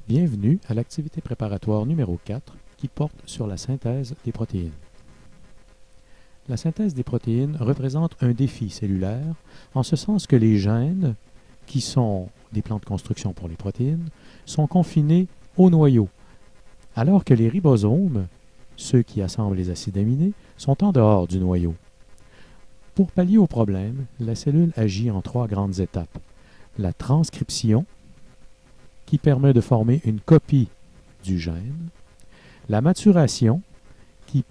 Bienvenue à l'activité préparatoire numéro 4 qui porte sur la synthèse des protéines. La synthèse des protéines représente un défi cellulaire en ce sens que les gènes, qui sont des plans de construction pour les protéines, sont confinés au noyau, alors que les ribosomes, ceux qui assemblent les acides aminés, sont en dehors du noyau. Pour pallier au problème, la cellule agit en 3 grandes étapes. La transcription, qui permet de former une copie du gène, la maturation, qui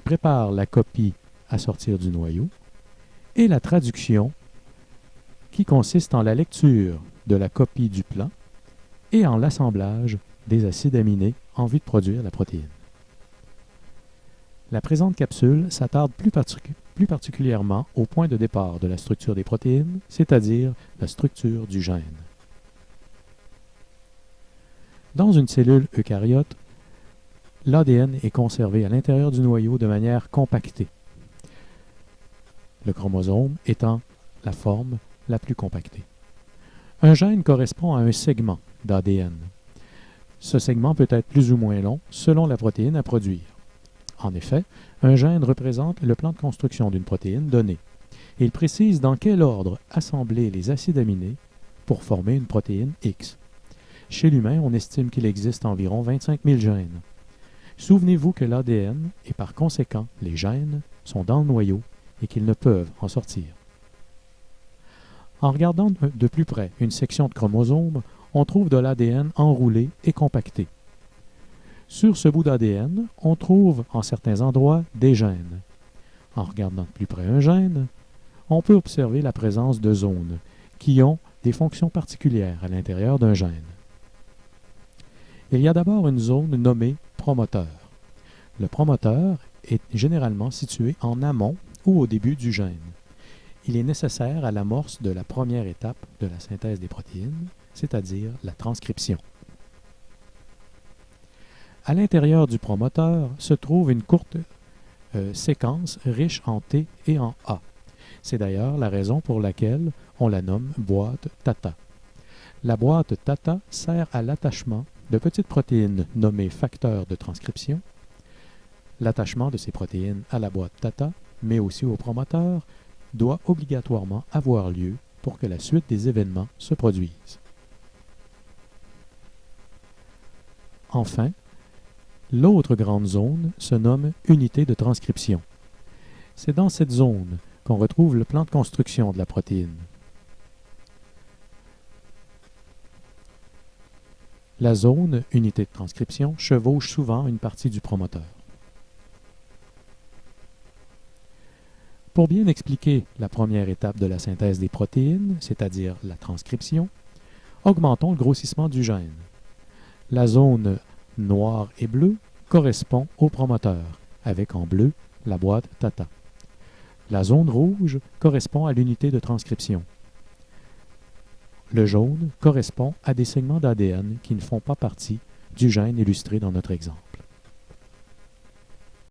prépare la copie à sortir du noyau, et la traduction, qui consiste en la lecture de la copie du plan et en l'assemblage des acides aminés en vue de produire la protéine. La présente capsule s'attarde plus particulièrement au point de départ de la structure des protéines, c'est-à-dire la structure du gène. Dans une cellule eucaryote, l'ADN est conservé à l'intérieur du noyau de manière compactée, le chromosome étant la forme la plus compactée. Un gène correspond à un segment d'ADN. Ce segment peut être plus ou moins long selon la protéine à produire. En effet, un gène représente le plan de construction d'une protéine donnée. Il précise dans quel ordre assembler les acides aminés pour former une protéine X. Chez l'humain, on estime qu'il existe environ 25 000 gènes. Souvenez-vous que l'ADN et par conséquent les gènes sont dans le noyau et qu'ils ne peuvent en sortir. En regardant de plus près une section de chromosome, on trouve de l'ADN enroulé et compacté. Sur ce bout d'ADN, on trouve en certains endroits des gènes. En regardant de plus près un gène, on peut observer la présence de zones qui ont des fonctions particulières à l'intérieur d'un gène. Il y a d'abord une zone nommée promoteur. Le promoteur est généralement situé en amont ou au début du gène. Il est nécessaire à l'amorce de la première étape de la synthèse des protéines, c'est-à-dire la transcription. À l'intérieur du promoteur se trouve une courte séquence riche en T et en A. C'est d'ailleurs la raison pour laquelle on la nomme boîte Tata. La boîte Tata sert à l'attachement de petites protéines nommées facteurs de transcription. L'attachement de ces protéines à la boîte Tata, mais aussi au promoteur, doit obligatoirement avoir lieu pour que la suite des événements se produise. Enfin, l'autre grande zone se nomme unité de transcription. C'est dans cette zone qu'on retrouve le plan de construction de la protéine. La zone unité de transcription chevauche souvent une partie du promoteur. Pour bien expliquer la première étape de la synthèse des protéines, c'est-à-dire la transcription, augmentons le grossissement du gène. La zone noire et bleue correspond au promoteur, avec en bleu la boîte Tata. La zone rouge correspond à l'unité de transcription. Le jaune correspond à des segments d'ADN qui ne font pas partie du gène illustré dans notre exemple.